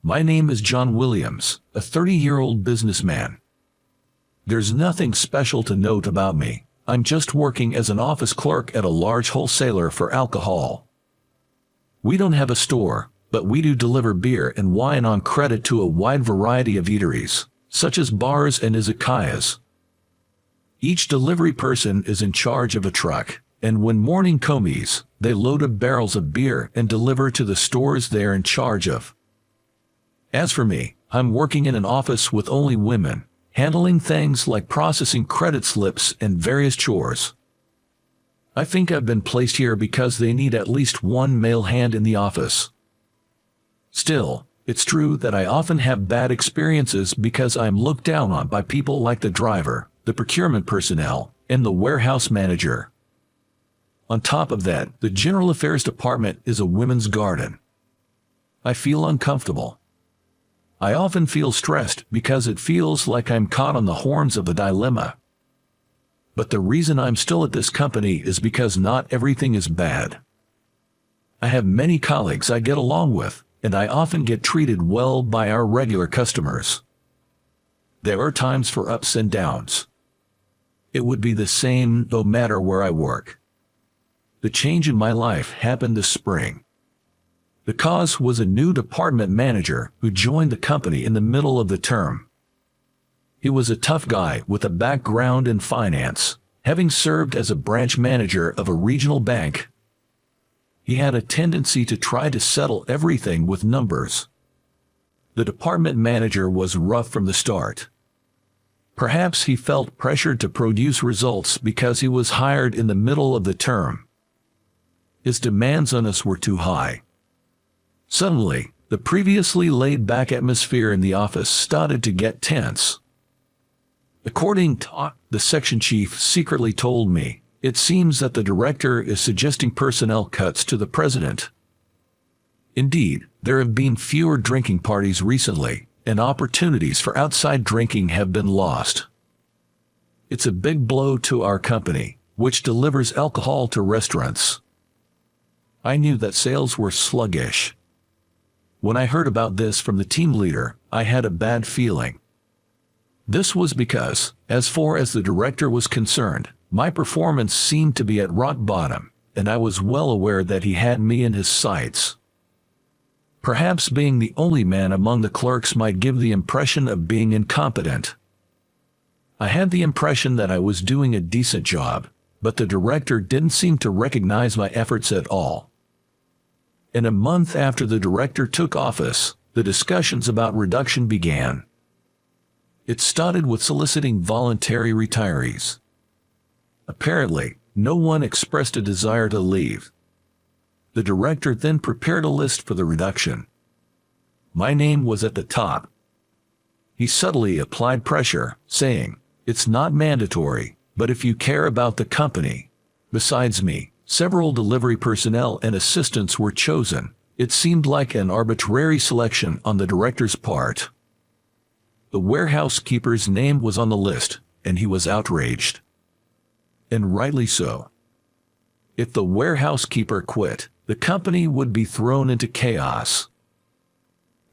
My name is John Williams, a 30-year-old businessman. There's nothing special to note about me. I'm just working as an office clerk at a large wholesaler for alcohol. We don't have a store, but we do deliver beer and wine on credit to a wide variety of eateries, such as bars and izakayas. Each delivery person is in charge of a truck, and when morning comes, they load up barrels of beer and deliver to the stores they're in charge of. As for me, I'm working in an office with only women, handling things like processing credit slips and various chores. I think I've been placed here because they need at least one male hand in the office. Still, it's true that I often have bad experiences because I'm looked down on by people like the driver, the procurement personnel, and the warehouse manager. On top of that, the general affairs department is a women's garden. I feel uncomfortable. I often feel stressed because it feels like I'm caught on the horns of a dilemma. But the reason I'm still at this company is because not everything is bad. I have many colleagues I get along with, and I often get treated well by our regular customers. There are times for ups and downs. It would be the same no matter where I work. The change in my life happened this spring. The cause was a new department manager who joined the company in the middle of the term. He was a tough guy with a background in finance, having served as a branch manager of a regional bank. He had a tendency to try to settle everything with numbers. The department manager was rough from the start. Perhaps he felt pressured to produce results because he was hired in the middle of the term. His demands on us were too high. Suddenly, the previously laid-back atmosphere in the office started to get tense. According to the section chief secretly told me, it seems that the director is suggesting personnel cuts to the president. Indeed, there have been fewer drinking parties recently, and opportunities for outside drinking have been lost. It's a big blow to our company, which delivers alcohol to restaurants. I knew that sales were sluggish. When I heard about this from the team leader, I had a bad feeling. This was because, as far as the director was concerned, my performance seemed to be at rock bottom, and I was well aware that he had me in his sights. Perhaps being the only man among the clerks might give the impression of being incompetent. I had the impression that I was doing a decent job, but the director didn't seem to recognize my efforts at all. And a month after the director took office, the discussions about reduction began. It started with soliciting voluntary retirees. Apparently, no one expressed a desire to leave. The director then prepared a list for the reduction. My name was at the top. He subtly applied pressure, saying, "It's not mandatory, but if you care about the company." Besides me, several delivery personnel and assistants were chosen. It seemed like an arbitrary selection on the director's part. The warehouse keeper's name was on the list, and he was outraged. And rightly so. If the warehouse keeper quit, the company would be thrown into chaos.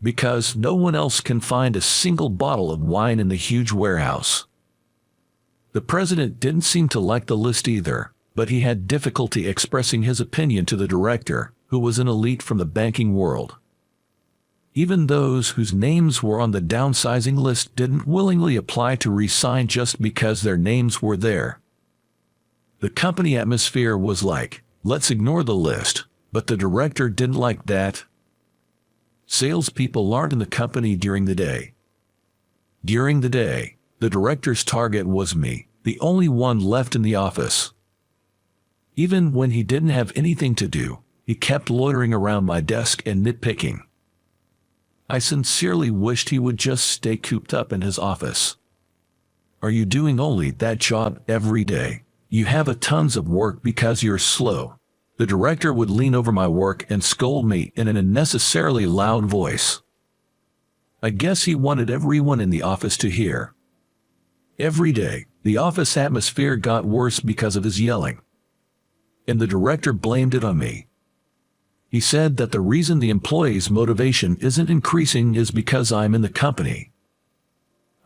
Because no one else can find a single bottle of wine in the huge warehouse. The president didn't seem to like the list either, but he had difficulty expressing his opinion to the director, who was an elite from the banking world. Even those whose names were on the downsizing list didn't willingly apply to resign just because their names were there. The company atmosphere was like, let's ignore the list, but the director didn't like that. Salespeople aren't in the company during the day. During the day, the director's target was me, the only one left in the office. Even when he didn't have anything to do, he kept loitering around my desk and nitpicking. I sincerely wished he would just stay cooped up in his office. Are you doing only that job every day? You have a tons of work because you're slow. The director would lean over my work and scold me in an unnecessarily loud voice. I guess he wanted everyone in the office to hear. Every day, the office atmosphere got worse because of his yelling. And the director blamed it on me. He said that the reason the employee's motivation isn't increasing is because I'm in the company.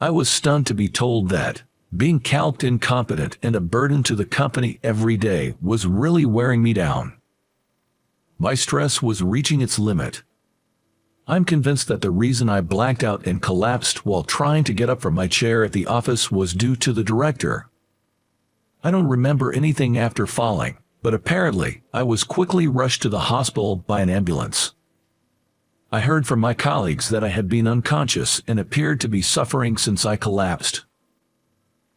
I was stunned to be told that being called incompetent and a burden to the company every day was really wearing me down. My stress was reaching its limit. I'm convinced that the reason I blacked out and collapsed while trying to get up from my chair at the office was due to the director. I don't remember anything after falling, but apparently I was quickly rushed to the hospital by an ambulance. I heard from my colleagues that I had been unconscious and appeared to be suffering since I collapsed.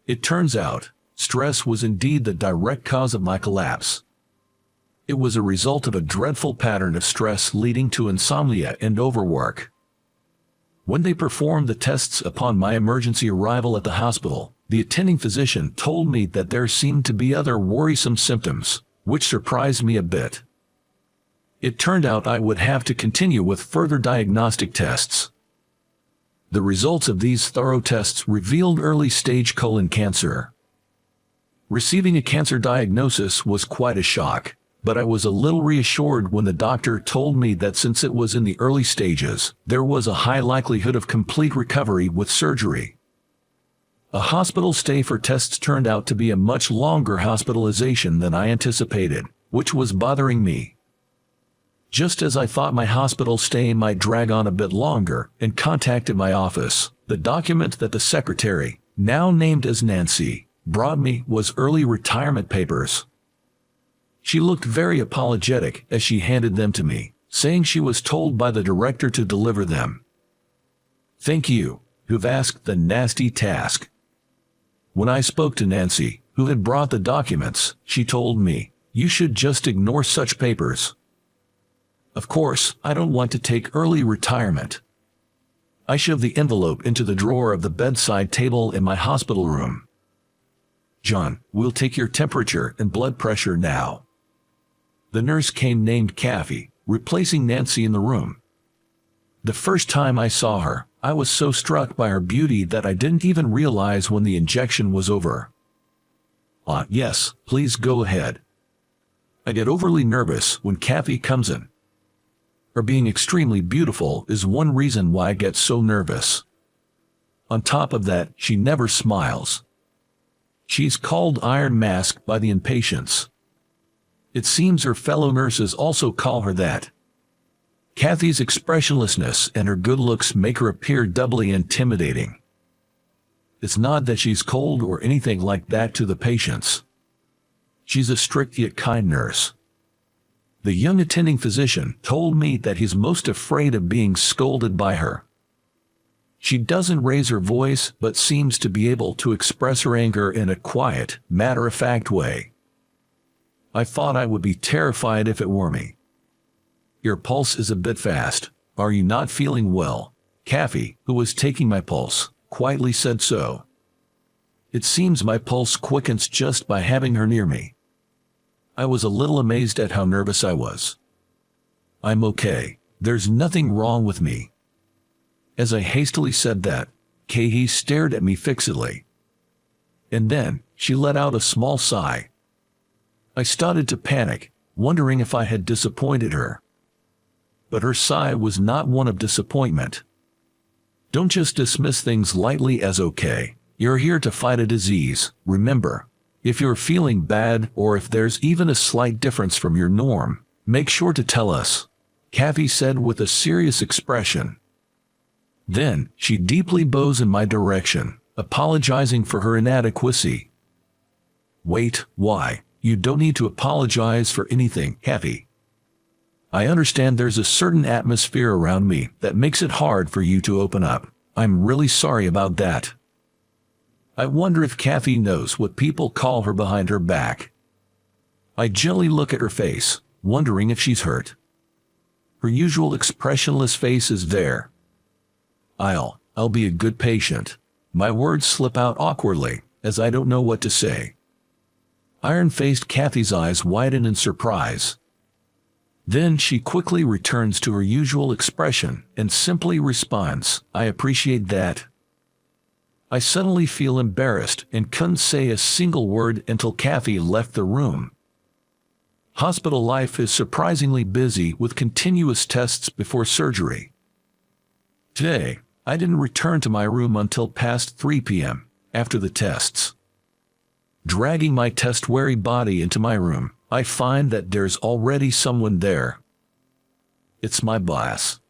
It turns out, stress was indeed the direct cause of my collapse. It was a result of a dreadful pattern of stress leading to insomnia and overwork. When they performed the tests upon my emergency arrival at the hospital, the attending physician told me that there seemed to be other worrisome symptoms, which surprised me a bit. It turned out I would have to continue with further diagnostic tests. The results of these thorough tests revealed early-stage colon cancer. Receiving a cancer diagnosis was quite a shock, but I was a little reassured when the doctor told me that since it was in the early stages, there was a high likelihood of complete recovery with surgery. A hospital stay for tests turned out to be a much longer hospitalization than I anticipated, which was bothering me. Just as I thought my hospital stay might drag on a bit longer and contacted my office, the document that the secretary, now named as Nancy, brought me was early retirement papers. She looked very apologetic as she handed them to me, saying she was told by the director to deliver them. Thank you, who've asked the nasty task. When I spoke to Nancy, who had brought the documents, she told me, you should just ignore such papers. Of course, I don't want to take early retirement. I shoved the envelope into the drawer of the bedside table in my hospital room. John, we'll take your temperature and blood pressure now. The nurse came named Kathy, replacing Nancy in the room. The first time I saw her, I was so struck by her beauty that I didn't even realize when the injection was over. Yes, please go ahead. I get overly nervous when Kathy comes in. Her being extremely beautiful is one reason why I get so nervous. On top of that, she never smiles. She's called Iron Mask by the inpatients. It seems her fellow nurses also call her that. Kathy's expressionlessness and her good looks make her appear doubly intimidating. It's not that she's cold or anything like that to the patients. She's a strict yet kind nurse. The young attending physician told me that he's most afraid of being scolded by her. She doesn't raise her voice but seems to be able to express her anger in a quiet, matter-of-fact way. I thought I would be terrified if it were me. Your pulse is a bit fast. Are you not feeling well? Kathy, who was taking my pulse, quietly said so. It seems my pulse quickens just by having her near me. I was a little amazed at how nervous I was. I'm okay. There's nothing wrong with me. As I hastily said that, Katie stared at me fixedly. And then, she let out a small sigh. I started to panic, wondering if I had disappointed her. But her sigh was not one of disappointment. Don't just dismiss things lightly as okay. You're here to fight a disease, remember. If you're feeling bad or if there's even a slight difference from your norm, make sure to tell us, Kathy said with a serious expression. Then, she deeply bows in my direction, apologizing for her inadequacy. Wait, why? You don't need to apologize for anything, Kathy. I understand there's a certain atmosphere around me that makes it hard for you to open up. I'm really sorry about that. I wonder if Kathy knows what people call her behind her back. I gently look at her face, wondering if she's hurt. Her usual expressionless face is there. I'll be a good patient. My words slip out awkwardly, as I don't know what to say. Iron-faced Kathy's eyes widen in surprise. Then she quickly returns to her usual expression and simply responds, I appreciate that. I suddenly feel embarrassed and couldn't say a single word until Kathy left the room. Hospital life is surprisingly busy with continuous tests before surgery. Today, I didn't return to my room until past 3 p.m. after the tests. Dragging my test-weary body into my room, I find that there's already someone there. It's my boss.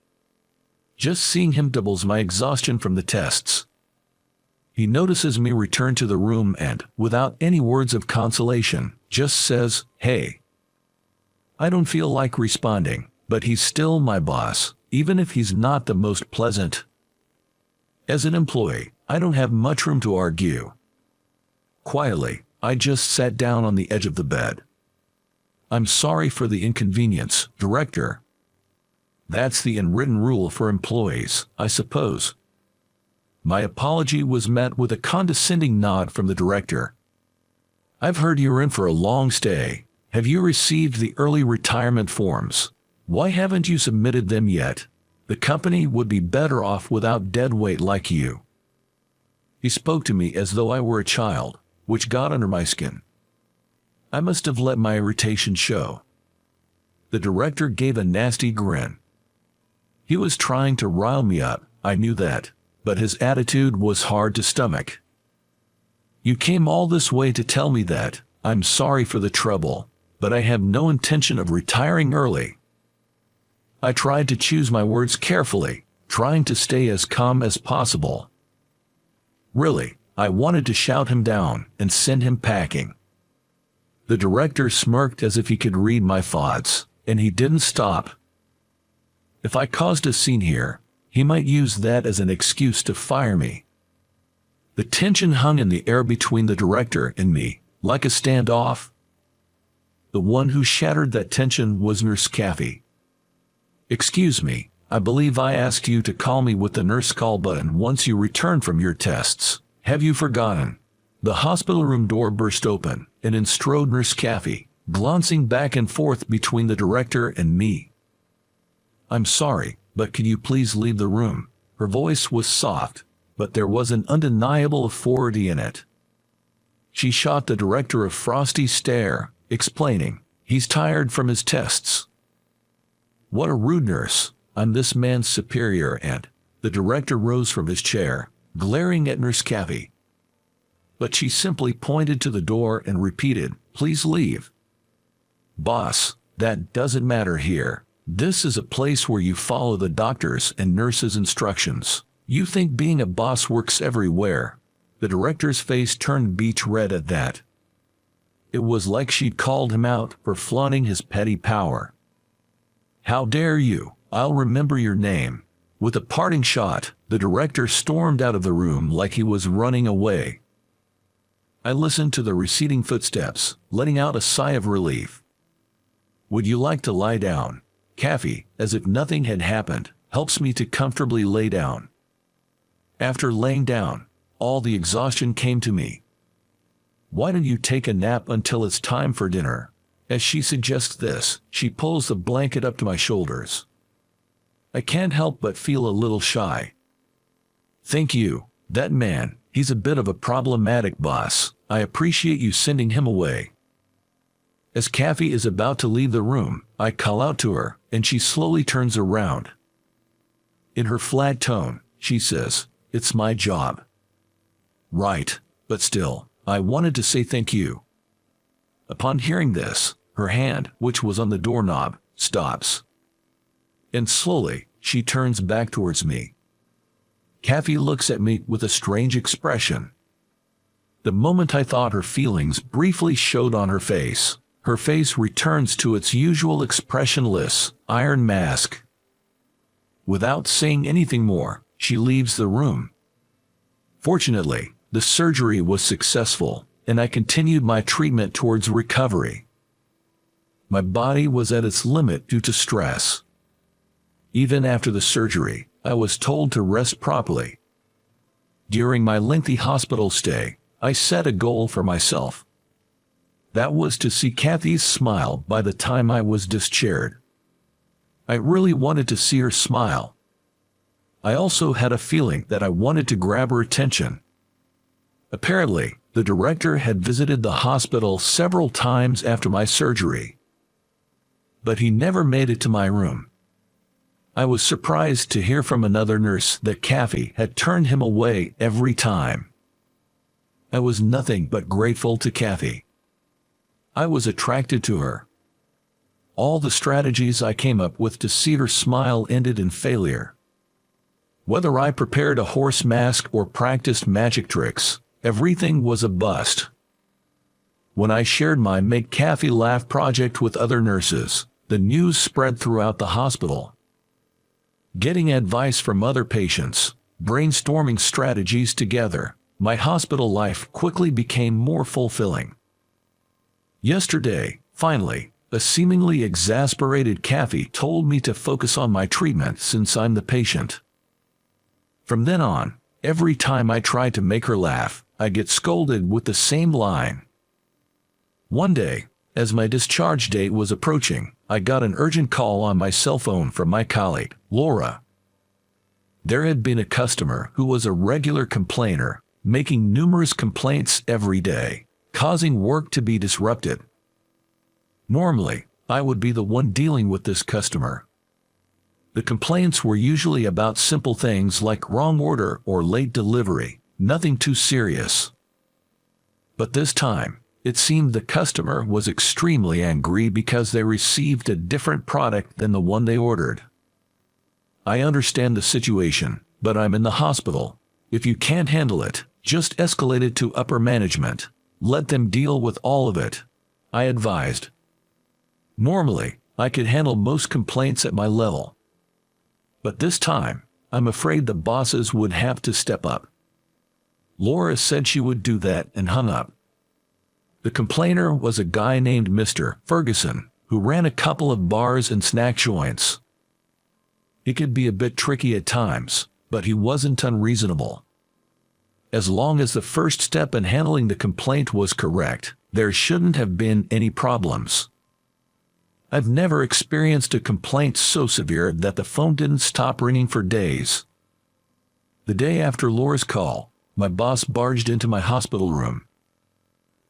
Just seeing him doubles my exhaustion from the tests. He notices me return to the room and, without any words of consolation, just says, "Hey." I don't feel like responding, but he's still my boss, even if he's not the most pleasant. As an employee, I don't have much room to argue. Quietly, I just sat down on the edge of the bed. "I'm sorry for the inconvenience, Director." That's the unwritten rule for employees, I suppose. My apology was met with a condescending nod from the director. "I've heard you're in for a long stay. Have you received the early retirement forms? Why haven't you submitted them yet? The company would be better off without deadweight like you." He spoke to me as though I were a child, which got under my skin. I must have let my irritation show. The director gave a nasty grin. He was trying to rile me up, I knew that, but his attitude was hard to stomach. "You came all this way to tell me that. I'm sorry for the trouble, but I have no intention of retiring early." I tried to choose my words carefully, trying to stay as calm as possible. Really, I wanted to shout him down and send him packing. The director smirked as if he could read my thoughts, and he didn't stop. If I caused a scene here, he might use that as an excuse to fire me. The tension hung in the air between the director and me, like a standoff. The one who shattered that tension was Nurse Kathy. "Excuse me, I believe I asked you to call me with the nurse call button once you return from your tests. Have you forgotten?" The hospital room door burst open, and in strode Nurse Kathy, glancing back and forth between the director and me. "I'm sorry, but can you please leave the room?" Her voice was soft, but there was an undeniable authority in it. She shot the director a frosty stare, explaining, "He's tired from his tests." What a rude nurse. I'm this man's superior, and the director rose from his chair, glaring at Nurse Kathy. But she simply pointed to the door and repeated, "Please leave." "Boss, that doesn't matter here. This is a place where you follow the doctor's and nurse's instructions. You think being a boss works everywhere." The director's face turned beech red at that. It was like she'd called him out for flaunting his petty power. "How dare you? I'll remember your name." With a parting shot, the director stormed out of the room like he was running away. I listened to the receding footsteps, letting out a sigh of relief. "Would you like to lie down?" Kathy, as if nothing had happened, helps me to comfortably lay down. After laying down, all the exhaustion came to me. "Why don't you take a nap until it's time for dinner?" As she suggests this, she pulls the blanket up to my shoulders. I can't help but feel a little shy. "Thank you. That man, he's a bit of a problematic boss. I appreciate you sending him away." As Kathy is about to leave the room, I call out to her, and she slowly turns around. In her flat tone, she says, "It's my job." Right, but still, I wanted to say thank you. Upon hearing this, her hand, which was on the doorknob, stops. And slowly, she turns back towards me. Kathy looks at me with a strange expression. The moment I thought her feelings briefly showed on her face returns to its usual expressionless, iron mask. Without saying anything more, she leaves the room. Fortunately, the surgery was successful, and I continued my treatment towards recovery. My body was at its limit due to stress. Even after the surgery, I was told to rest properly. During my lengthy hospital stay, I set a goal for myself. That was to see Kathy's smile by the time I was discharged. I really wanted to see her smile. I also had a feeling that I wanted to grab her attention. Apparently, the director had visited the hospital several times after my surgery. but he never made it to my room. I was surprised to hear from another nurse that Kathy had turned him away every time. I was nothing but grateful to Kathy. I was attracted to her. All the strategies I came up with to see her smile ended in failure. Whether I prepared a horse mask or practiced magic tricks, everything was a bust. When I shared my Make Kathy Laugh project with other nurses, the news spread throughout the hospital. Getting advice from other patients, brainstorming strategies together, my hospital life quickly became more fulfilling. Yesterday, finally, a seemingly exasperated Kathy told me to focus on my treatment since I'm the patient. From then on, every time I try to make her laugh, I get scolded with the same line. One day, as my discharge date was approaching, I got an urgent call on my cell phone from my colleague, Laura. There had been a customer who was a regular complainer, making numerous complaints every day, causing work to be disrupted. Normally, I would be the one dealing with this customer. The complaints were usually about simple things like wrong order or late delivery, nothing too serious. But this time, it seemed the customer was extremely angry because they received a different product than the one they ordered. I understand the situation, but I'm in the hospital. If you can't handle it, just escalate it to upper management. Let them deal with all of it, I advised. Normally, I could handle most complaints at my level. But this time, I'm afraid the bosses would have to step up. Laura said she would do that and hung up. The complainer was a guy named Mr. Ferguson, who ran a couple of bars and snack joints. He could be a bit tricky at times, but he wasn't unreasonable. As long as the first step in handling the complaint was correct, there shouldn't have been any problems. I've never experienced a complaint so severe that the phone didn't stop ringing for days. The day after Laura's call, my boss barged into my hospital room.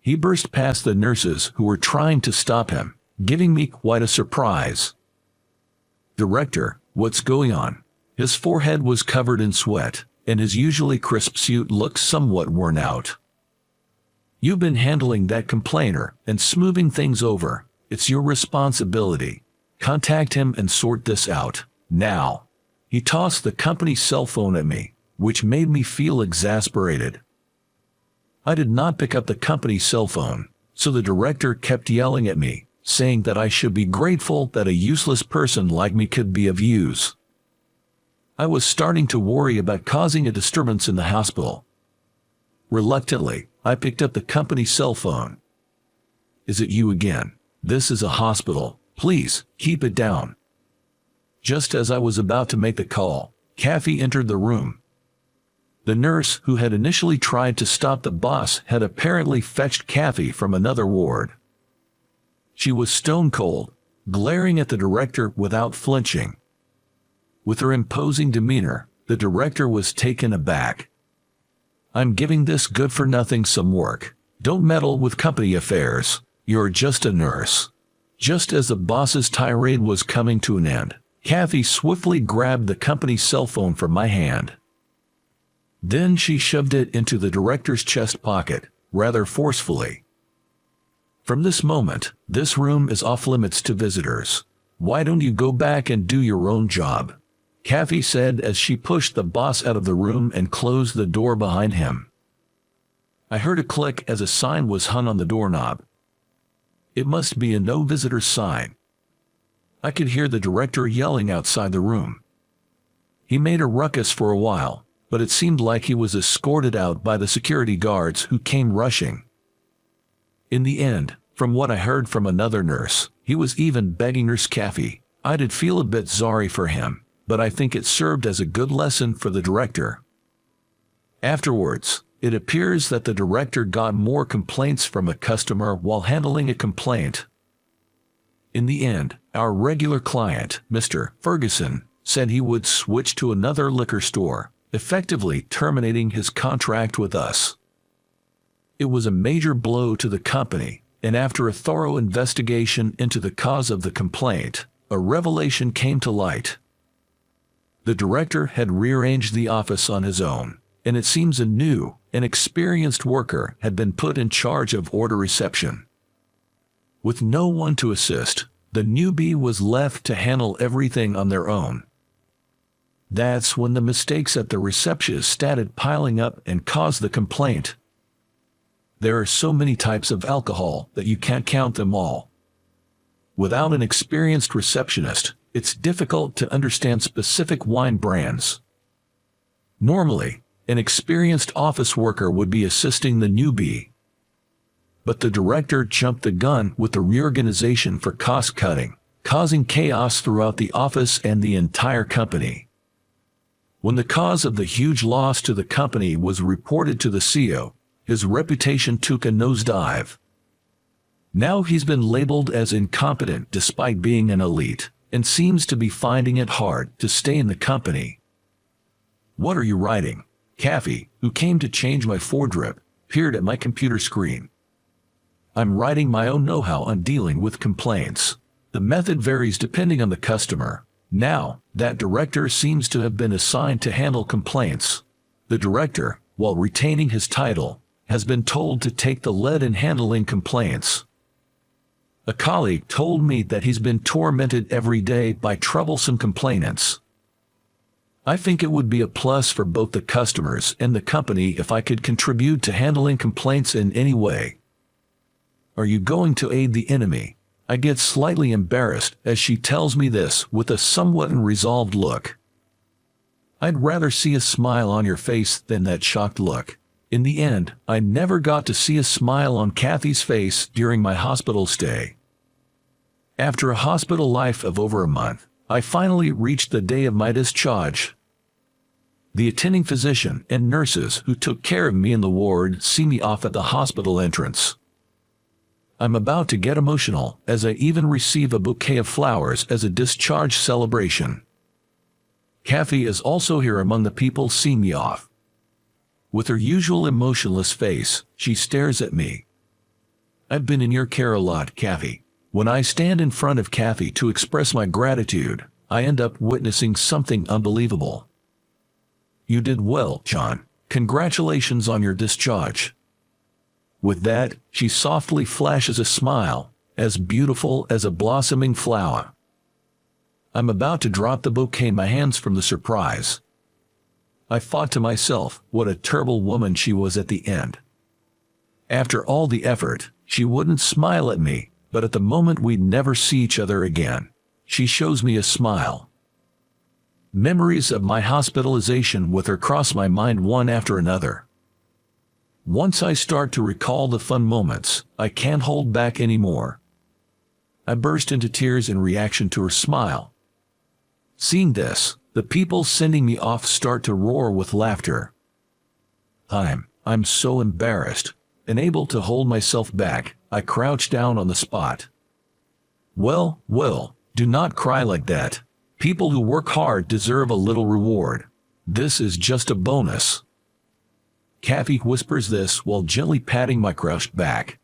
He burst past the nurses who were trying to stop him, giving me quite a surprise. "Director, what's going on?" His forehead was covered in sweat, and his usually crisp suit looked somewhat worn out. "You've been handling that complainer and smoothing things over. It's your responsibility. Contact him and sort this out, now." He tossed the company's cell phone at me, which made me feel exasperated. I did not pick up the company's cell phone, so the director kept yelling at me, saying that I should be grateful that a useless person like me could be of use. I was starting to worry about causing a disturbance in the hospital. Reluctantly, I picked up the company's cell phone. "Is it you again? This is a hospital. Please, keep it down." Just as I was about to make the call, Kathy entered the room. The nurse who had initially tried to stop the boss had apparently fetched Kathy from another ward. She was stone cold, glaring at the director without flinching. With her imposing demeanor, the director was taken aback. "I'm giving this good-for-nothing some work. Don't meddle with company affairs. You're just a nurse." Just as the boss's tirade was coming to an end, Kathy swiftly grabbed the company's cell phone from my hand. Then she shoved it into the director's chest pocket, rather forcefully. "From this moment, this room is off-limits to visitors. Why don't you go back and do your own job?" Kathy said as she pushed the boss out of the room and closed the door behind him. I heard a click as a sign was hung on the doorknob. It must be a no-visitor sign. I could hear the director yelling outside the room. He made a ruckus for a while, but it seemed like he was escorted out by the security guards who came rushing. In the end, from what I heard from another nurse, he was even begging Nurse Kathy. I did feel a bit sorry for him, but I think it served as a good lesson for the director. Afterwards, it appears that the director got more complaints from a customer while handling a complaint. In the end, our regular client, Mr. Ferguson, said he would switch to another liquor store, effectively terminating his contract with us. It was a major blow to the company, and after a thorough investigation into the cause of the complaint, a revelation came to light. The director had rearranged the office on his own, and it seems a new and experienced worker had been put in charge of order reception. With no one to assist, the newbie was left to handle everything on their own. That's when the mistakes at the reception started piling up and caused the complaint. There are so many types of alcohol that you can't count them all. Without an experienced receptionist, it's difficult to understand specific wine brands. Normally, an experienced office worker would be assisting the newbie. But the director jumped the gun with the reorganization for cost-cutting, causing chaos throughout the office and the entire company. When the cause of the huge loss to the company was reported to the CEO, his reputation took a nosedive. Now he's been labeled as incompetent despite being an elite, and seems to be finding it hard to stay in the company. "What are you writing?" Kathy, who came to change my foredrip, peered at my computer screen. "I'm writing my own know-how on dealing with complaints. The method varies depending on the customer. Now, that director seems to have been assigned to handle complaints. The director, while retaining his title, has been told to take the lead in handling complaints. A colleague told me that he's been tormented every day by troublesome complainants. I think it would be a plus for both the customers and the company if I could contribute to handling complaints in any way." "Are you going to aid the enemy?" I get slightly embarrassed as she tells me this with a somewhat unresolved look. I'd rather see a smile on your face than that shocked look. In the end, I never got to see a smile on Kathy's face during my hospital stay. After a hospital life of over a month, I finally reached the day of my discharge. The attending physician and nurses who took care of me in the ward see me off at the hospital entrance. I'm about to get emotional as I even receive a bouquet of flowers as a discharge celebration. Kathy is also here among the people seeing me off. With her usual emotionless face, she stares at me. "I've been in your care a lot, Kathy." When I stand in front of Kathy to express my gratitude, I end up witnessing something unbelievable. "You did well, John. Congratulations on your discharge." With that, she softly flashes a smile, as beautiful as a blossoming flower. I'm about to drop the bouquet in my hands from the surprise. I thought to myself, what a terrible woman she was at the end. After all the effort, she wouldn't smile at me, but at the moment we'd never see each other again, she shows me a smile. Memories of my hospitalization with her cross my mind one after another. Once I start to recall the fun moments, I can't hold back anymore. I burst into tears in reaction to her smile. Seeing this, the people sending me off start to roar with laughter. I'm so embarrassed. Unable to hold myself back, I crouch down on the spot. Well, do not cry like that. People who work hard deserve a little reward. This is just a bonus. Kathy whispers this while gently patting my crouched back.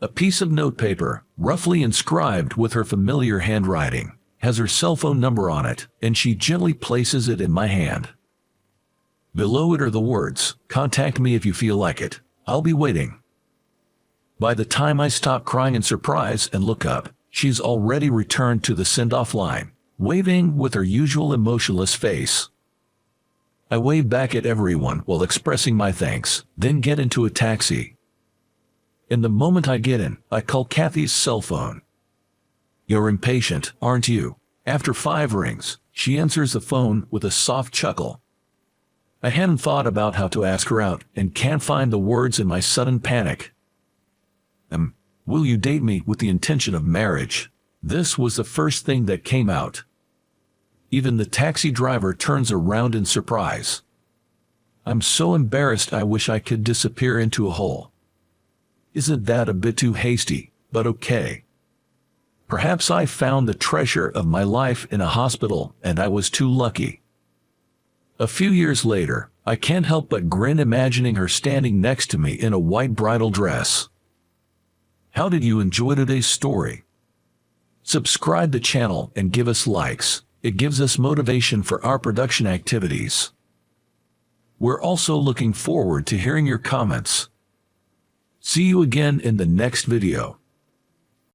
A piece of notepaper, roughly inscribed with her familiar handwriting, has her cell phone number on it, and she gently places it in my hand. Below it are the words, "Contact me if you feel like it. I'll be waiting." By the time I stop crying in surprise and look up, she's already returned to the send-off line, waving with her usual emotionless face. I wave back at everyone while expressing my thanks, then get into a taxi. In the moment I get in, I call Kathy's cell phone. "You're impatient, aren't you?" After 5 rings, she answers the phone with a soft chuckle. I hadn't thought about how to ask her out and can't find the words in my sudden panic. Will you date me with the intention of marriage? This was the first thing that came out. Even the taxi driver turns around in surprise. I'm so embarrassed I wish I could disappear into a hole. Isn't that a bit too hasty, but okay. Perhaps I found the treasure of my life in a hospital and I was too lucky. A few years later, I can't help but grin imagining her standing next to me in a white bridal dress. How did you enjoy today's story? Subscribe the channel and give us likes. It gives us motivation for our production activities. We're also looking forward to hearing your comments. See you again in the next video.